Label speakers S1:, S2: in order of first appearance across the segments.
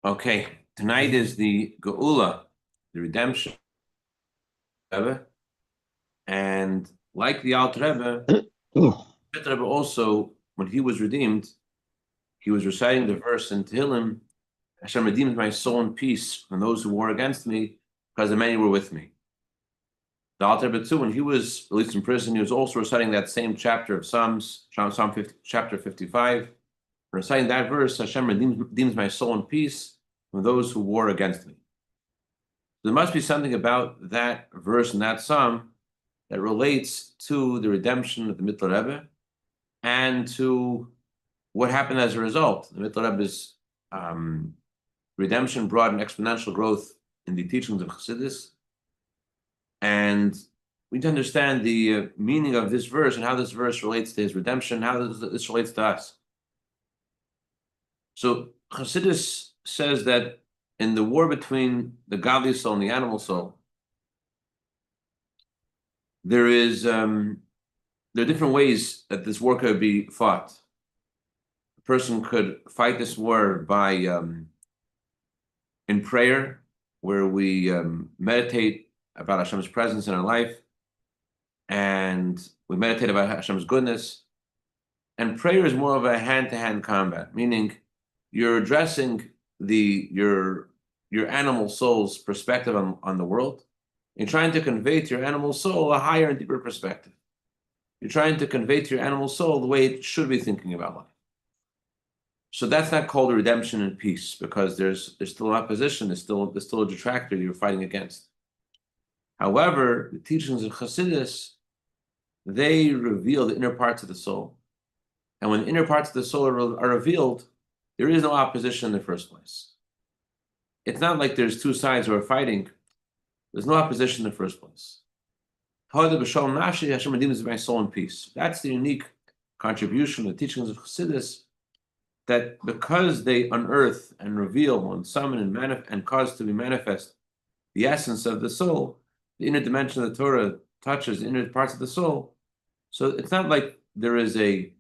S1: Okay, tonight is the Geula, the redemption Rebbe, and like the Alter Rebbe, Alter Rebbe also, when he was redeemed, he was reciting the verse in Tehillim, Hashem redeemed my soul in peace from those who war against me, because the many were with me. The Alter Rebbe too, when he was released from prison, he was also reciting that same chapter of Psalms, Psalm 50, chapter 55, reciting that verse, Hashem redeems my soul in peace from those who war against me. There must be something about that verse and that psalm that relates to the redemption of the Mittler Rebbe and to what happened as a result. The Mittler Rebbe's redemption brought an exponential growth in the teachings of Chassidus, and we need to understand the meaning of this verse and how this verse relates to his redemption, how this relates to us. So Chassidus says that in the war between the godly soul and the animal soul, there are different ways that this war could be fought. A person could fight this war by in prayer, where we meditate about Hashem's presence in our life, and we meditate about Hashem's goodness. And prayer is more of a hand-to-hand combat, meaning you're addressing your animal soul's perspective on the world. You're trying to convey to your animal soul a higher and deeper perspective. You're trying to convey to your animal soul the way it should be thinking about life. So that's not called redemption and peace, because there's still an opposition, there's still a detractor you're fighting against. However, the teachings of Chassidus, they reveal the inner parts of the soul. And when the inner parts of the soul are revealed, there is no opposition in the first place. It's not like there's two sides who are fighting. There's no opposition in the first place. Hashem redeems my soul in peace. That's the unique contribution of the teachings of Chassidus, that because they unearth and reveal and summon and cause to be manifest the essence of the soul, the inner dimension of the Torah touches the inner parts of the soul. So it's not like there is a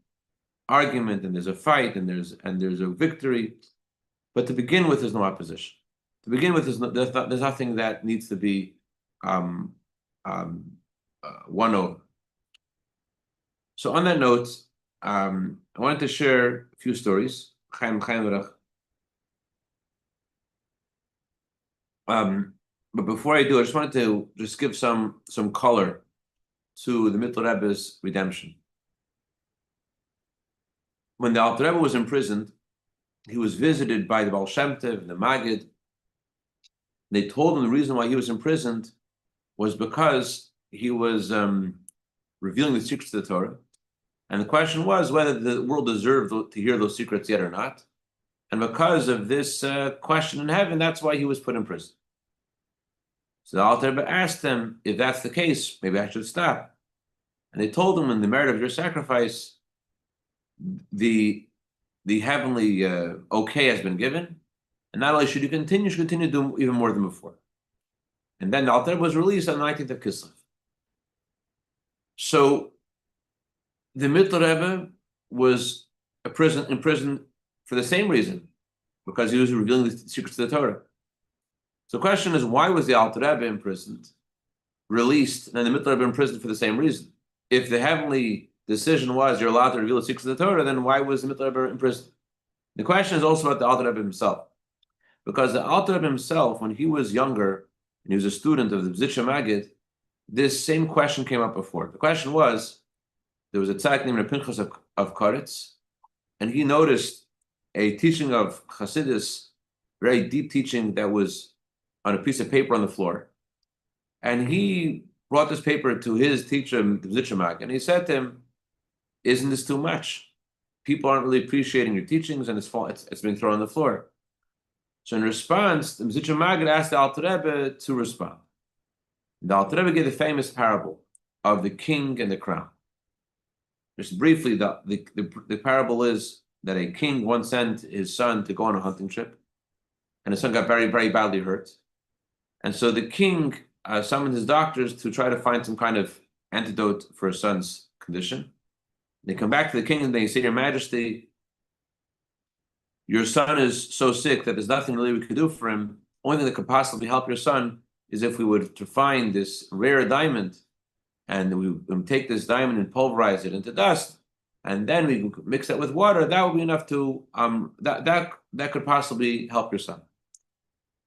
S1: argument and there's a fight and there's a victory, but to begin with, there's no opposition. To begin with, there's nothing that needs to be won over. So on that note, I wanted to share a few stories. But before I do, I just wanted to give some color to the Mittler Rebbe's redemption. When the Alter Rebbe was imprisoned, he was visited by the Baal Shem Tov and the Maggid. They told him the reason why he was imprisoned was because he was revealing the secrets of the Torah. And the question was whether the world deserved to hear those secrets yet or not. And because of this question in heaven, that's why he was put in prison. So the Alter Rebbe asked them, if that's the case, maybe I should stop. And they told him, in the merit of your sacrifice, the heavenly okay has been given. And not only should you continue to do even more than before. And then the Alter Rebbe was released on the 19th of Kislev. So the Mittler Rebbe was in prison for the same reason, because he was revealing the secrets of the Torah. So the question is, why was the Alter Rebbe imprisoned, released, and then the Mittler Rebbe imprisoned for the same reason? If the heavenly decision was you're allowed to reveal the secrets of the Torah, then why was the Mittler Rebbe imprisoned? The question is also about the Alter Rebbe himself, because the Alter Rebbe himself, when he was younger and he was a student of the Bzitcha Maggid, this same question came up before. The question was, there was a tzaddik named Pinchas of Koretz, and he noticed a teaching of Chassidus, very deep teaching that was on a piece of paper on the floor. And he brought this paper to his teacher, the Bzitcha Maggid, and he said to him, isn't this too much? People aren't really appreciating your teachings, and it's being thrown on the floor. So in response, the Bzitcha Maggid asked the Alter Rebbe to respond. The Alter Rebbe gave the famous parable of the king and the crown. Just briefly, the parable is that a king once sent his son to go on a hunting trip, and his son got very, very badly hurt. And so the king summoned his doctors to try to find some kind of antidote for his son's condition. They come back to the king and they say, Your Majesty, your son is so sick that there's nothing really we could do for him. Only thing that could possibly help your son is if we would to find this rare diamond, and we would take this diamond and pulverize it into dust, and then we mix that with water. That would be enough to that could possibly help your son.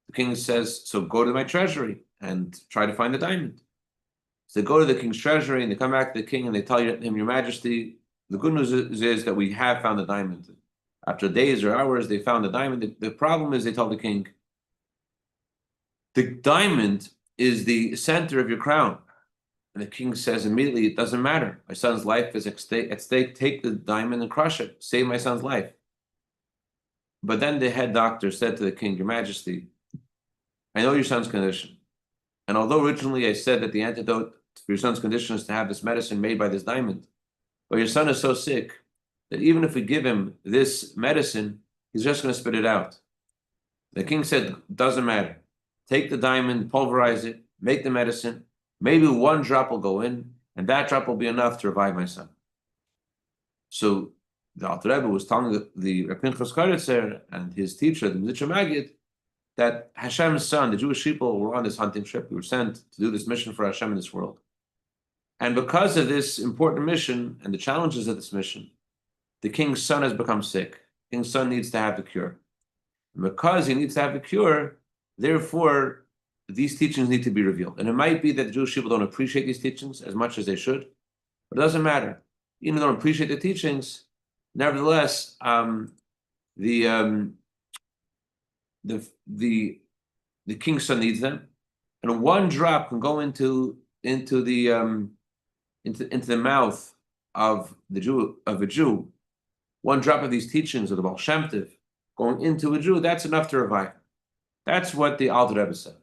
S1: The king says, so go to my treasury and try to find the diamond. So they go to the king's treasury and they come back to the king and they tell him, Your Majesty, the good news is that we have found the diamond. After days or hours, they found the diamond. The problem is, they tell the king, the diamond is the center of your crown. And the king says immediately, it doesn't matter. My son's life is at stake. Take the diamond and crush it. Save my son's life. But then the head doctor said to the king, Your Majesty, I know your son's condition. And although originally I said that the antidote for your son's condition is to have this medicine made by this diamond, but your son is so sick that even if we give him this medicine, he's just going to spit it out. The king said, doesn't matter. Take the diamond, pulverize it, make the medicine. Maybe one drop will go in, and that drop will be enough to revive my son. So the Alter Rebbe was telling the Reb Pinchas Koritzer and his teacher, the Mizitcha Maggid, that Hashem's son, the Jewish people, were on this hunting trip. We were sent to do this mission for Hashem in this world. And because of this important mission and the challenges of this mission, the king's son has become sick. The king's son needs to have the cure. And because he needs to have the cure, therefore, these teachings need to be revealed. And it might be that the Jewish people don't appreciate these teachings as much as they should, but it doesn't matter. Even though they don't appreciate the teachings, nevertheless, the king's son needs them, and one drop can go into the mouth of a Jew. One drop of these teachings of the Baal Shem Tov going into a Jew, that's enough to revive him. That's what the Alter Rebbe said.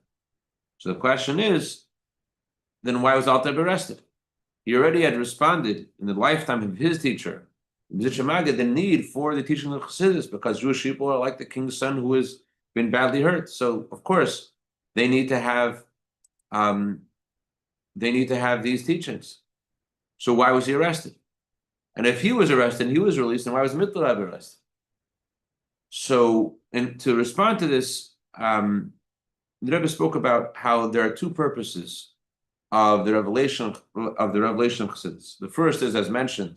S1: So the question is, then why was Alter Rebbe arrested? He already had responded in the lifetime of his teacher, Mizitcha Maggid, the need for the teaching of Chassidus, because Jewish people are like the king's son who has been badly hurt. So of course they need to have these teachings. So why was he arrested? And if he was arrested and he was released, then why was Mittler Rebbe arrested? So, and to respond to this, the Rebbe spoke about how there are two purposes of the revelation of Chassidus. The first is, as mentioned,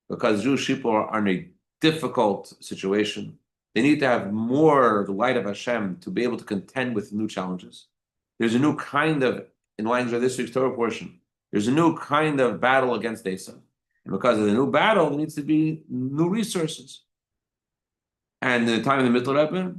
S1: because Jewish people are in a difficult situation. They need to have more the light of Hashem to be able to contend with new challenges. There's a new kind of, in language of this week's Torah portion, there's a new kind of battle against Esav. And because of the new battle, there needs to be new resources. And in the time of the Mittler Rebbe,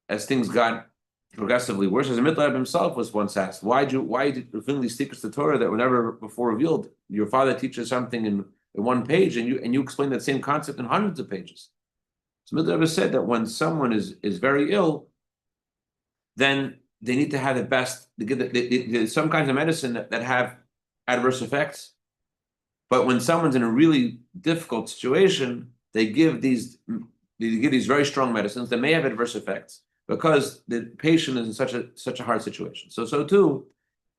S1: as things got progressively worse, as the Mittler Rebbe himself was once asked, why did you reveal these secrets of the Torah that were never before revealed? Your father teaches something in one page, and you explain that same concept in hundreds of pages. So Mittler Rebbe said that when someone is very ill, then they need to have the best. There's some kinds of medicine that have adverse effects, but when someone's in a really difficult situation, they give these very strong medicines that may have adverse effects because the patient is in such a hard situation. So too,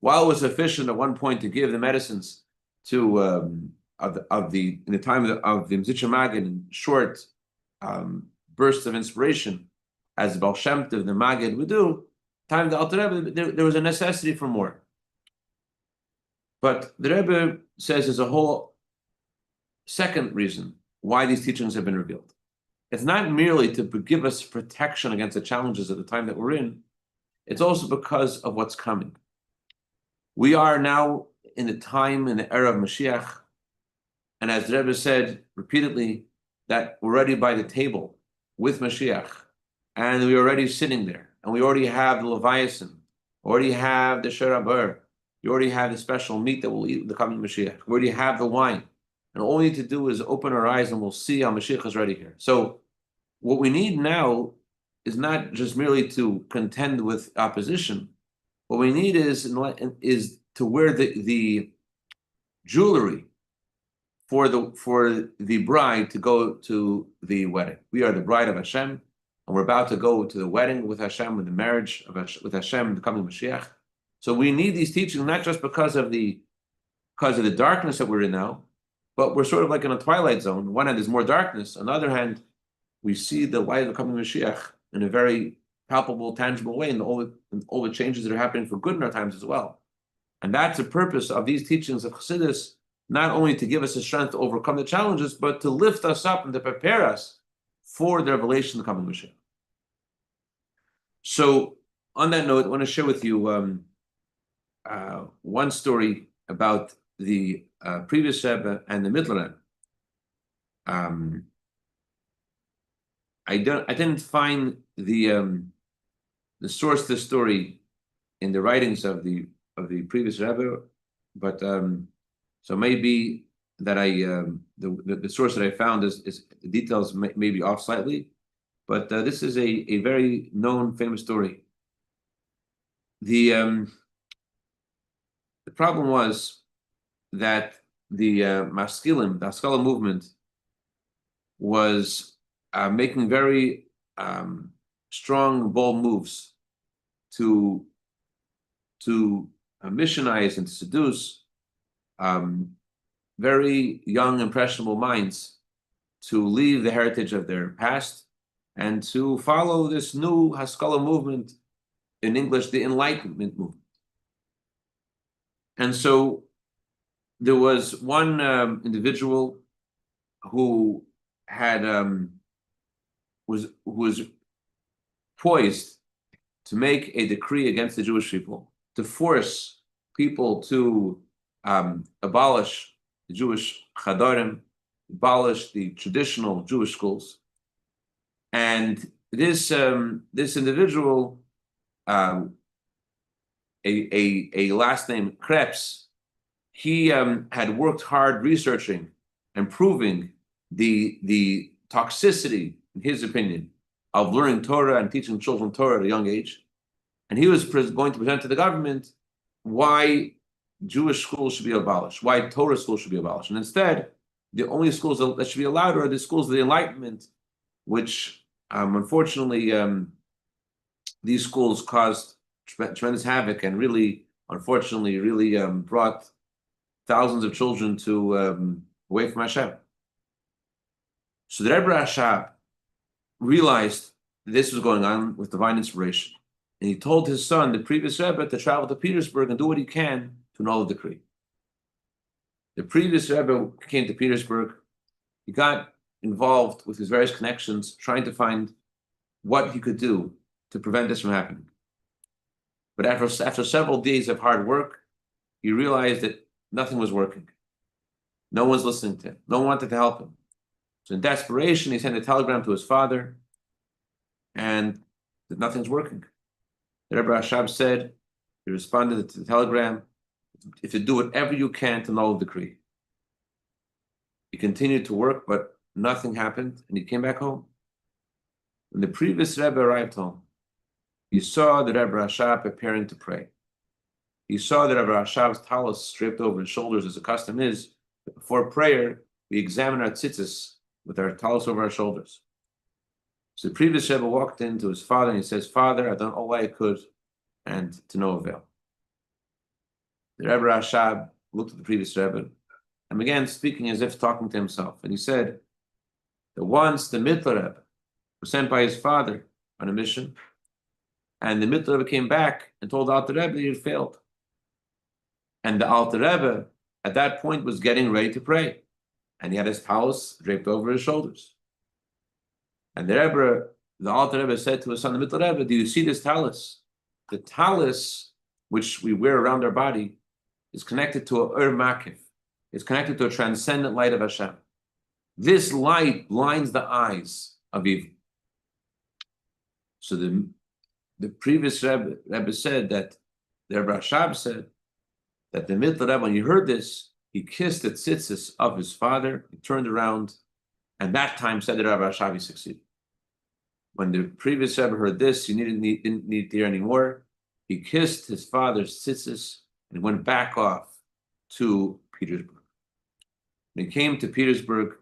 S1: while it was sufficient at one point to give the medicines to in the time of the Mizitcha Maggid in short bursts of inspiration, as the Baal Shem Tov, the Maggid would do, time of the Alter Rebbe, there was a necessity for more. But the Rebbe says there's a whole second reason why these teachings have been revealed. It's not merely to give us protection against the challenges of the time that we're in. It's also because of what's coming. We are now in the era of Mashiach, and as the Rebbe said repeatedly, that we're already by the table with Mashiach, and we're already sitting there, and we already have the Leviathan, already have the Sheraber, you already have the special meat that we'll eat with the coming Mashiach. We already have the wine. And all we need to do is open our eyes and we'll see how Mashiach is ready here. So what we need now is not just merely to contend with opposition. What we need is to wear the jewelry for the bride to go to the wedding. We are the bride of Hashem, and we're about to go to the wedding with Hashem, with the marriage with Hashem, the coming Mashiach. So we need these teachings not just because of the darkness that we're in now, but we're sort of like in a twilight zone. On one hand, there's more darkness. On the other hand, we see the light of the coming Mashiach in a very palpable, tangible way, and all the changes that are happening for good in our times as well. And that's the purpose of these teachings of Chassidus, not only to give us the strength to overcome the challenges, but to lift us up and to prepare us for the revelation of the coming Mashiach. So, on that note, I want to share with you one story about the previous Rebbe and the Middle Rebbe. I didn't find the source of the story in the writings of the previous Rebbe, but so maybe that the source that I found is the details may be off slightly, but this is a very known, famous story. The problem was that the Maskilim, the Haskalah movement, was making very strong, bold moves to missionize and to seduce very young, impressionable minds to leave the heritage of their past and to follow this new Haskalah movement, in English, the Enlightenment movement. And so there was one individual who had was poised to make a decree against the Jewish people, to force people to abolish the Jewish chadarim, abolish the traditional Jewish schools. And this individual, a last name Krebs, he had worked hard researching and proving the toxicity, in his opinion, of learning Torah and teaching children Torah at a young age. And he was going to present to the government why Jewish schools should be abolished, why Torah schools should be abolished. And instead, the only schools that should be allowed are the schools of the Enlightenment, which unfortunately, these schools caused tremendous havoc and really, unfortunately, really brought thousands of children to away from Hashem. So the Rebbe Rashab realized this was going on with divine inspiration. And he told his son, the previous Rebbe, to travel to Petersburg and do what he can to annul the decree. The previous Rebbe came to Petersburg. He got involved with his various connections, trying to find what he could do to prevent this from happening. But after several days of hard work, he realized that nothing was working. No one's listening to him. No one wanted to help him. So in desperation, he sent a telegram to his father, and that nothing's working. The Rebbe Rashab said, he responded to the telegram, if you do whatever you can to annul the decree. He continued to work, but nothing happened, and he came back home. When the previous Rebbe arrived home, he saw the Rebbe Rashab preparing to pray. He saw the Rebbe Rashab's talus draped over his shoulders, as the custom is, that before prayer, we examine our tzitzis with our talus over our shoulders. So the previous Rebbe walked in to his father and he says, Father, I've done all I could, and to no avail. The Rebbe Rashab looked at the previous Rebbe and began speaking as if talking to himself. And he said that once the Middle Rebbe was sent by his father on a mission, and the Middle Rebbe came back and told the Alter Rebbe that he had failed. And the Alter Rebbe at that point was getting ready to pray. And he had his talus draped over his shoulders. And the Alter Rebbe said to his son, the Middle Rebbe, do you see this talus? The talus, which we wear around our body, is connected to a Ur Makif. It's connected to a transcendent light of Hashem. This light blinds the eyes of evil. So the previous Rebbe said that, the Rebbe Rashab said, that the Middle Rebbe, when he heard this, he kissed the tzitzis of his father, he turned around, and that time said that Rebbe Rashab he succeeded. When the previous Rebbe heard this, he didn't need to hear anymore. He kissed his father's tzitzis and went back off to Petersburg. When he came to Petersburg,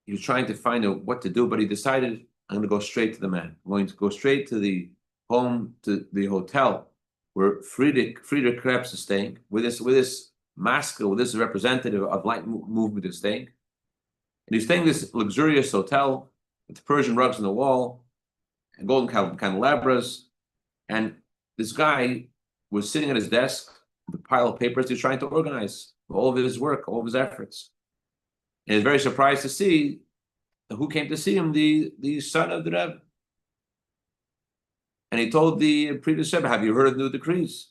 S1: he was trying to find out what to do, but he decided, I'm going to go straight to the man. I'm going to go straight to the home, to the hotel where Friedrich Krebs is staying, with this masker, with this representative of light movement is staying. And he's staying in this luxurious hotel with Persian rugs on the wall and golden candelabras. And this guy was sitting at his desk with a pile of papers he's trying to organize all of his work, all of his efforts. And he's very surprised to see who came to see him, the son of the Rebbe. And he told the previous Rebbe, have you heard of new decrees?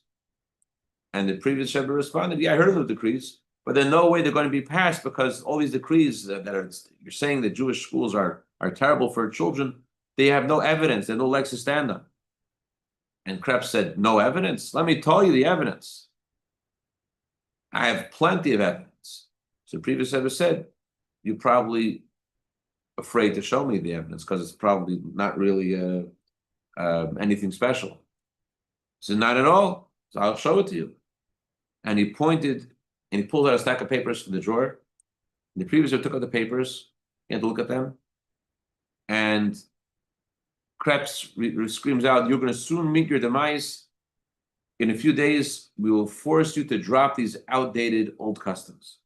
S1: And the previous Rebbe responded, yeah, I heard of the decrees, but there's no way they're going to be passed because all these decrees that are, you're saying that Jewish schools are terrible for children, they have no evidence, they have no legs to stand on. And Krebs said, no evidence? Let me tell you the evidence. I have plenty of evidence. So the previous Rebbe said, you're probably afraid to show me the evidence because it's probably not really anything special. So not at all. So I'll show it to you. And he pointed and he pulled out a stack of papers from the drawer. And the previous Rebbe took out the papers. He had to look at them. And Krebs screams out, you're going to soon meet your demise. In a few days, we will force you to drop these outdated old customs.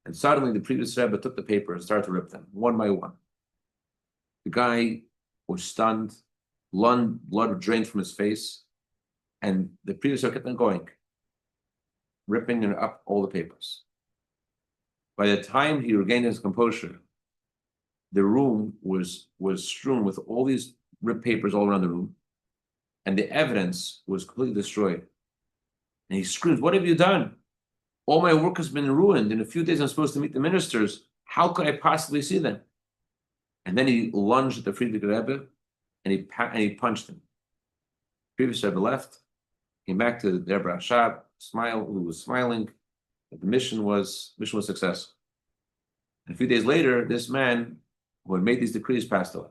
S1: And suddenly the previous Rebbe took the paper and started to rip them, one by one. The guy was stunned, blood drained from his face, and the previous Rebbe kept on going, ripping up all the papers. By the time he regained his composure, the room was strewn with all these ripped papers all around the room, and the evidence was completely destroyed. And he screams, what have you done? All my work has been ruined. In a few days, I'm supposed to meet the ministers. How could I possibly see them? And then he lunged at the Friedrich Rebbe, and he punched him. Previous Rebbe left, came back to the Rebbe Rashab, who was smiling. The mission was successful. And a few days later, this man who had made these decrees passed away.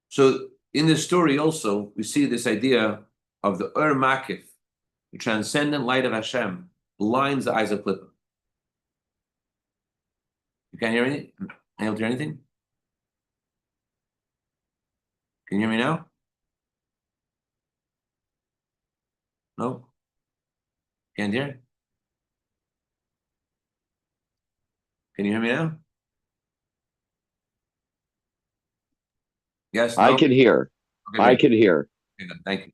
S1: So in this story also, we see this idea of the Ur Makif, the transcendent light of Hashem, blinds the eyes of Klippa. You can't hear anything? Are you able to hear anything? Can you hear me now? No? Can't hear? Can you hear me now? Yes, no?
S2: I can hear.
S1: Okay,
S2: I can hear.
S1: okay, good. Thank you.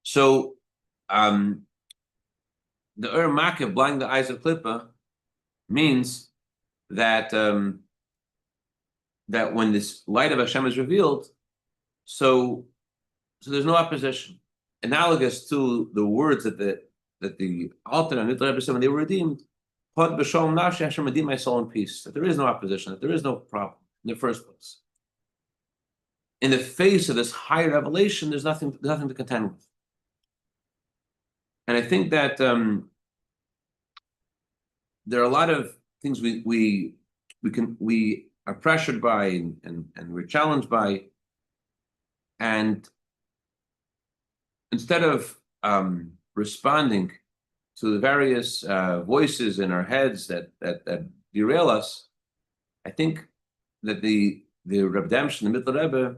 S1: So, the Ur Makif, blinding the eyes of Klippa, means that that when this light of Hashem is revealed, so there's no opposition. Analogous to the words that the Alter and Rebbe said when they were redeemed, Pod b'sholom nafshi, Hashem redeem my soul in peace. That there is no opposition, that there is no problem in the first place. In the face of this higher revelation, there's nothing to contend with. And I think that there are a lot of things we are pressured by and we're challenged by, and instead of responding to the various voices in our heads that derail us, I think that the redemption, the Mittler Rebbe,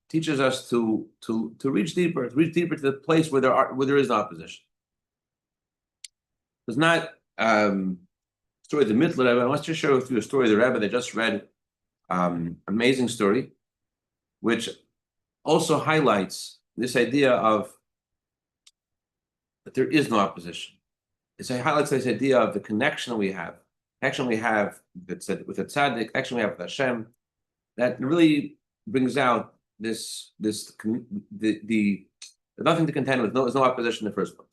S1: teaches us to reach deeper to the place where there is no opposition. It's not story of the Mittler Rebbe. I want to share with you a story of the Rebbe that just read, amazing story, which also highlights this idea of that there is no opposition. It highlights this idea of the connection we have with the tzaddik, connection we have with Hashem, that really brings out there's nothing to contend with. There's no opposition in the first place.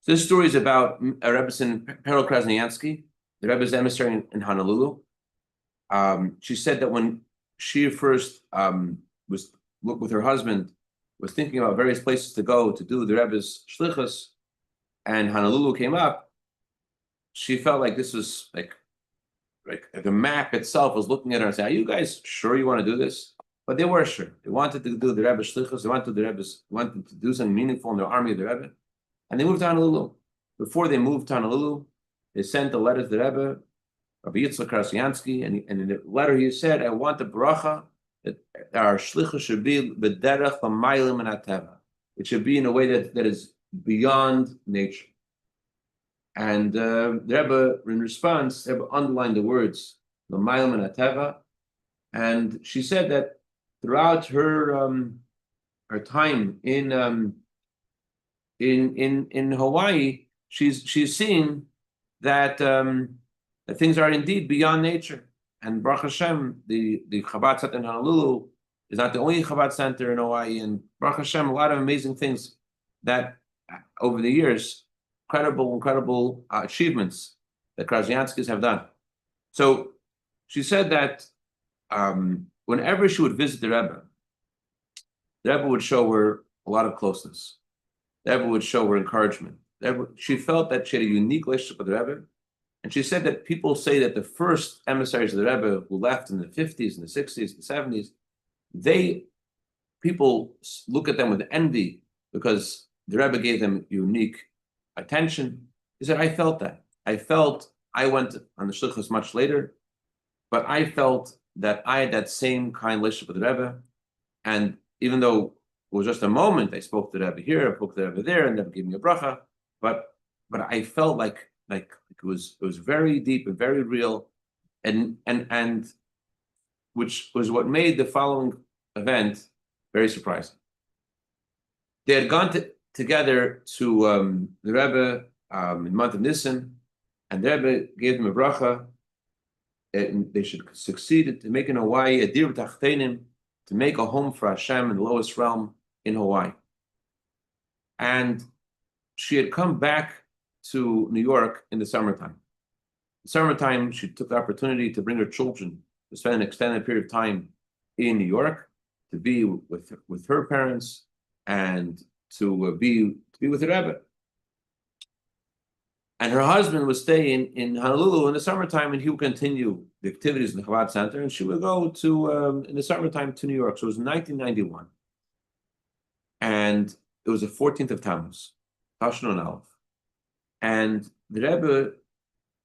S1: So this story is about a Rebbetzin Perel Krasniansky, the Rebbe's emissary in Honolulu. She said that when she first was with her husband, was thinking about various places to go to do the Rebbe's shlichus, and Honolulu came up, she felt like this was like the map itself was looking at her and saying, "Are you guys sure you want to do this?" But they were sure. They wanted to do the Rebbe's shlichus. They wanted to do something meaningful in their army of the Rebbe, and they moved to Honolulu. Before they moved to Honolulu, they sent a letter to the Rebbe, Rabbi Yitzchak Krasniansky, and in the letter he said, "I want the bracha that our shlichus should be b'derech l'maylim and ateva. It should be in a way that is beyond nature." And the Rebbe, in response, the Rebbe underlined the words "L'maylam and Ateva," and she said that throughout her time in Hawaii, she's seen that that things are indeed beyond nature. And Baruch Hashem, the Chabad Center in Honolulu is not the only Chabad Center in Hawaii. And Baruch Hashem, a lot of amazing things that over the years, incredible achievements that Krasnyanskis have done. So she said that whenever she would visit the Rebbe would show her a lot of closeness. The Rebbe would show her encouragement. She felt that she had a unique relationship with the Rebbe. And she said that people say that the first emissaries of the Rebbe who left in the 50s and the 60s and the 70s, people look at them with envy because the Rebbe gave them unique attention. He said, I felt that. I went on the shlichus much later, but I felt that I had that same kind of relationship with the Rebbe. And even though it was just a moment, I spoke to the Rebbe here, I spoke to the Rebbe there, and the Rebbe gave me a bracha, but I felt like it was very deep and very real, and which was what made the following event very surprising. They had gone together to the Rebbe in the month of Nisan, and the Rebbe gave them a bracha, and they should succeed to make in Hawaii a dir b'tachtenim, to make a home for Hashem in the lowest realm in Hawaii. And she had come back to New York in the summertime. In the summertime, she took the opportunity to bring her children to spend an extended period of time in New York, to be with her parents and to be with the Rebbe. And her husband would stay in Honolulu in the summertime, and he would continue the activities in the Chabad Center, and she would go to in the summertime to New York. So it was 1991, and it was the 14th of Tammuz, Tashon Aleph, and the Rebbe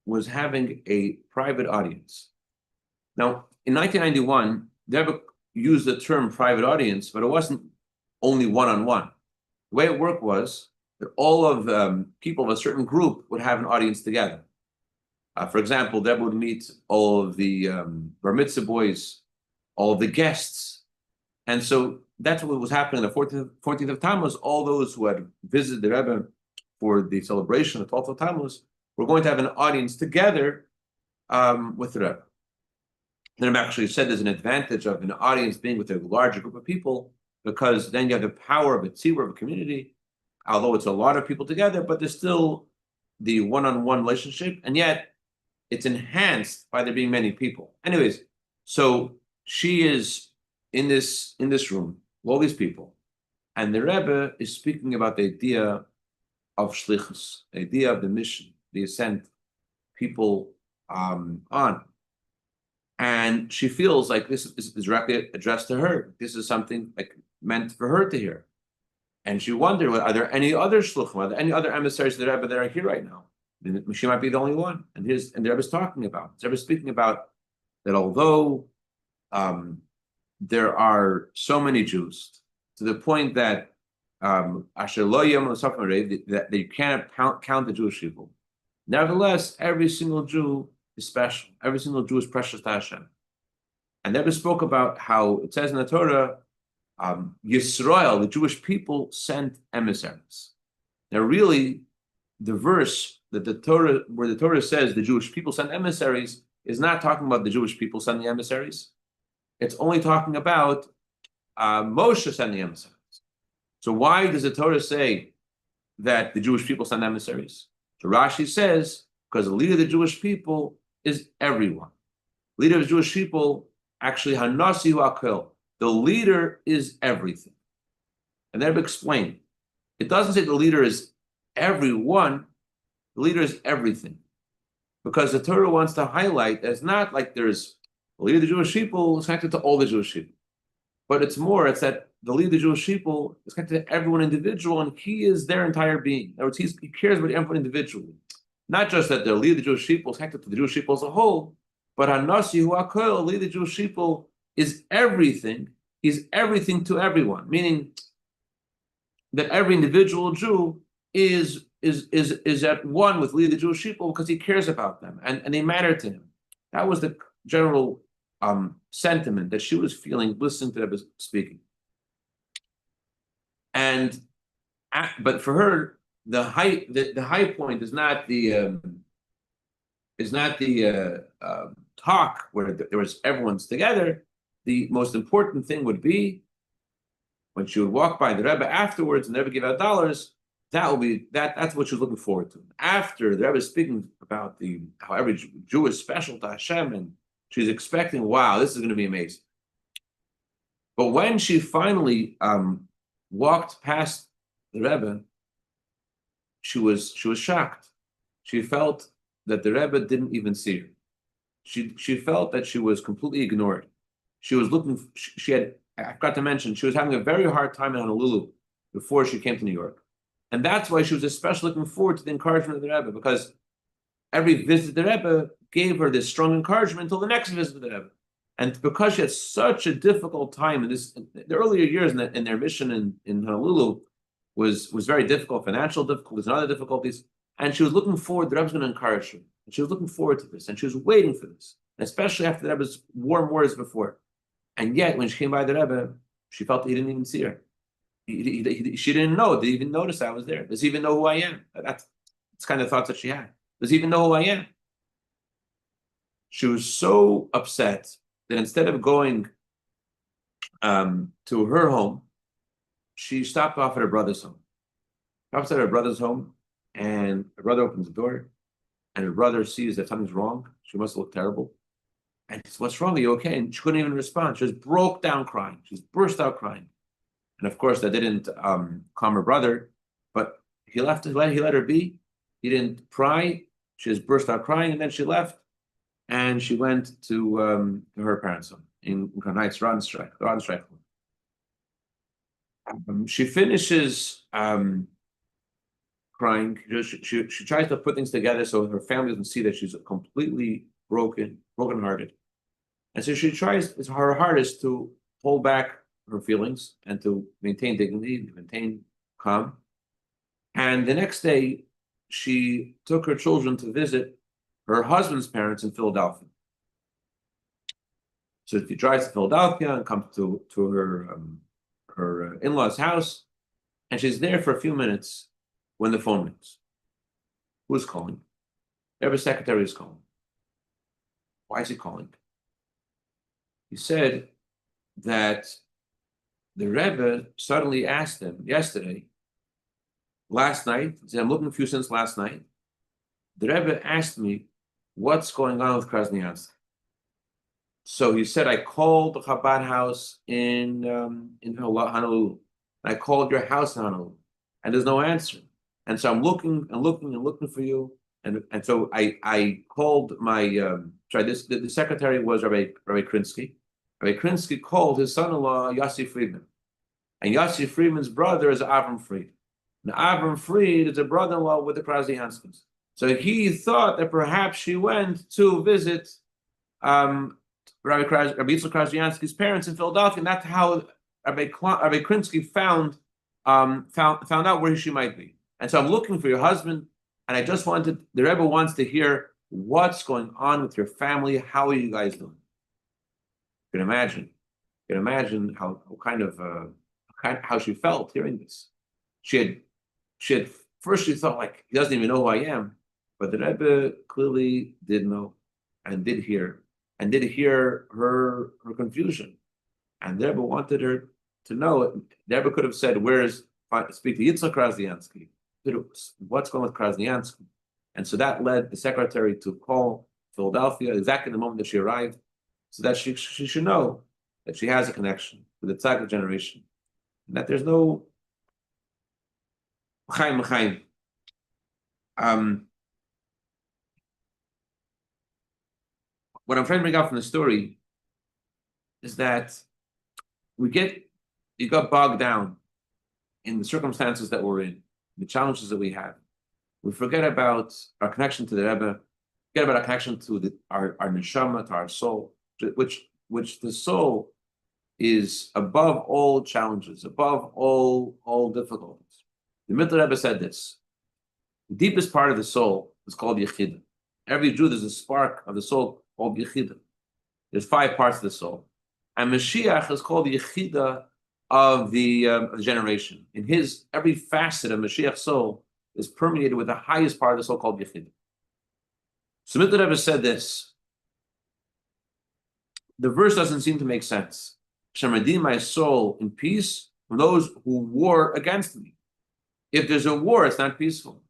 S1: was having a private audience. Now, in 1991, the Rebbe used the term private audience, but it wasn't only one-on-one. The way it worked was that all of people of a certain group would have an audience together. For example, the Rebbe would meet all of the bar mitzvah boys, all of the guests. And so that's what was happening on the 14th of Tammuz. All those who had visited the Rebbe for the celebration of 12th of Tammuz were going to have an audience together with the Rebbe. The Rebbe actually said there's an advantage of an audience being with a larger group of people, because then you have the power of a tzibur, of a community, although it's a lot of people together, but there's still the one-on-one relationship, and yet it's enhanced by there being many people. Anyways, so she is in this room, all these people, and the Rebbe is speaking about the idea of shlichus, the idea of the mission, the ascent, people on. And she feels like this is directly addressed to her. This is something like meant for her to hear. And she wondered, are there any other shluchim, are there any other emissaries of the Rebbe that are here right now? And she might be the only one. And the Rebbe's talking about, the Rebbe's speaking about that although there are so many Jews, to the point that that you can't count the Jewish people. Nevertheless, every single Jew is special. Every single Jew is precious to Hashem. And the Rebbe spoke about how it says in the Torah, Yisrael, the Jewish people, sent emissaries. Now, really, the verse that where the Torah says the Jewish people sent emissaries is not talking about the Jewish people sending emissaries. It's only talking about Moshe sending emissaries. So why does the Torah say that the Jewish people send emissaries? So Rashi says, because the leader of the Jewish people is everyone. Leader of the Jewish people, actually, Hanasi hu hakol. The leader is everything. And then explain. It doesn't say the leader is everyone. The leader is everything. Because the Torah wants to highlight that it's not like there's the leader of the Jewish people is connected to all the Jewish people. But it's that the leader of the Jewish people is connected to everyone individual, and he is their entire being. In other words, he cares about everyone individually. Not just that the leader of the Jewish people is connected to the Jewish people as a whole, but Hanasi hu hakol, the leader of the Jewish people, is everything. He's everything to everyone, meaning that every individual Jew is is at one with leading the Jewish people because he cares about them and they matter to him. That was the general sentiment that she was feeling listening to Rebbe speaking. And but for her, the high point is not the talk where there was everyone's together. The most important thing would be when she would walk by the Rebbe afterwards and the Rebbe give out dollars. That's what she was looking forward to. After the Rebbe is speaking about how every Jew is special to Hashem, and she's expecting, wow, this is going to be amazing. But when she finally walked past the Rebbe, she was shocked. She felt that the Rebbe didn't even see her. She felt that she was completely ignored. She was looking. She had. I forgot to mention she was having a very hard time in Honolulu before she came to New York, and that's why she was especially looking forward to the encouragement of the Rebbe, because every visit to the Rebbe gave her this strong encouragement until the next visit to the Rebbe. And because she had such a difficult time in the earlier years in their mission in Honolulu was very difficult, financial difficulties and other difficulties. And she was looking forward, the Rebbe's going to encourage her. And she was looking forward to this. And she was waiting for this, especially after the Rebbe's warm words before. And yet, when she came by the Rebbe, she felt that he didn't even see her. She didn't know. Did he even notice I was there? Does he even know who I am? That's kind of thoughts that she had. Does he even know who I am? She was so upset that instead of going to her home, she stopped off at her brother's home. Stops at her brother's home, and her brother opens the door, and her brother sees that something's wrong. She must look terrible. And he says, "What's wrong? Are you okay?" And she couldn't even respond. She just broke down crying. She just burst out crying. And of course, that didn't calm her brother, but he let her be. He didn't pry. She just burst out crying, and then she left. And she went to her parents' home in Heights, Rodenstreich. She finishes crying. She tries to put things together so her family doesn't see that she's completely brokenhearted. And so she tries her hardest to hold back her feelings and to maintain dignity, maintain calm. And the next day, she took her children to visit her husband's parents in Philadelphia. So she drives to Philadelphia and comes to her in-laws' house, and she's there for a few minutes when the phone rings. Who's calling? Every secretary is calling. Why is he calling? He said that the Rebbe suddenly asked him last night, he said, "I'm looking for you since last night. The Rebbe asked me what's going on with Krasnyansk." So he said, "I called the Chabad house in Honolulu. I called your house in Honolulu, and there's no answer. And so I'm looking for you. And so I called my the secretary was Rabbi Krinsky. Rabbi Krinsky called his son-in-law Yossi Friedman, and Yossi Friedman's brother is Avram Fried. And Avram Fried is a brother-in-law with the Krasnyanskis. So he thought that perhaps she went to visit Rabbi Yitzchak Krasnyansky's parents in Philadelphia, and that's how Rabbi Krinsky found out where she might be. And so I'm looking for your husband, and I just wanted, the Rebbe wants to hear what's going on with your family. How are you guys doing?" You can imagine how how she felt hearing this. She had first she thought like he doesn't even know who I am, but the Rebbe clearly did know and did hear her confusion, and the Rebbe wanted her to know. The Rebbe could have said, speak to Yitzchak Krasnyansky. What's going on with Krasnyansky? And so that led the secretary to call Philadelphia exactly the moment that she arrived, so that she should know that she has a connection with the Tzaddik generation, and that there's no Chaim. What I'm trying to bring out from the story is that you got bogged down in the circumstances that we're in, the challenges that we have. We forget about our connection to the Rebbe, forget about our connection to our neshama, to our soul, which the soul is above all challenges, above all difficulties. The Mittler Rebbe said this. The deepest part of the soul is called Yechida. Every Jew, there's a spark of the soul called Yechida. There's 5 parts of the soul. And Mashiach is called the Yechida of the generation. In his, every facet of Mashiach's soul is permeated with the highest part of the soul called Yechida. So Mittler Rebbe said this. The verse doesn't seem to make sense. Shall redeem my soul in peace from those who war against me. If there's a war, it's not peaceful.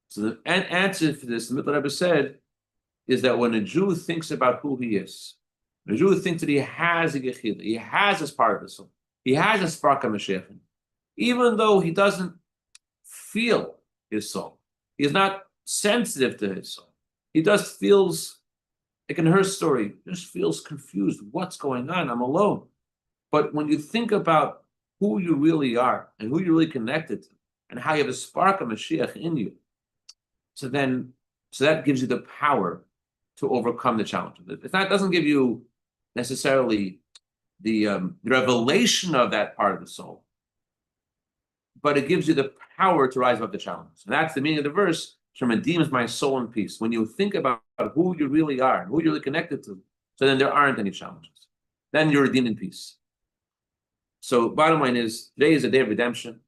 S1: So the answer for this, the Mittler Rebbe said, is that when a Jew thinks about who he is, when a Jew thinks that he has a Yechida, he has this part of the soul, he has a spark of Mashiach, even though he doesn't feel his soul, he is not sensitive to his soul. He just feels, like in her story, just feels confused. What's going on? I'm alone. But when you think about who you really are and who you're really connected to, and how you have a spark of Mashiach in you, so that gives you the power to overcome the challenges. It doesn't give you necessarily the revelation of that part of the soul, but it gives you the power to rise above the challenges. And that's the meaning of the verse. Shem redeems my soul in peace. When you think about who you really are and who you're really connected to, so then there aren't any challenges. Then you're redeemed in peace. So bottom line is, today is a day of redemption.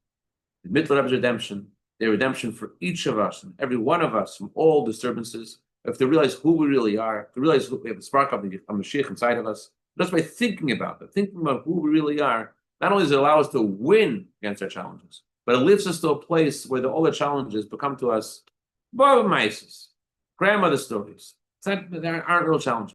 S1: The Mittler Rebbe's redemption, the redemption for each of us and every one of us from all disturbances. If to realize who we really are, to realize we have a spark of Mashiach inside of us, just by thinking about it, thinking about who we really are, not only does it allow us to win against our challenges, but it lifts us to a place where all the challenges become to us grandmother stories. There aren't real challenges.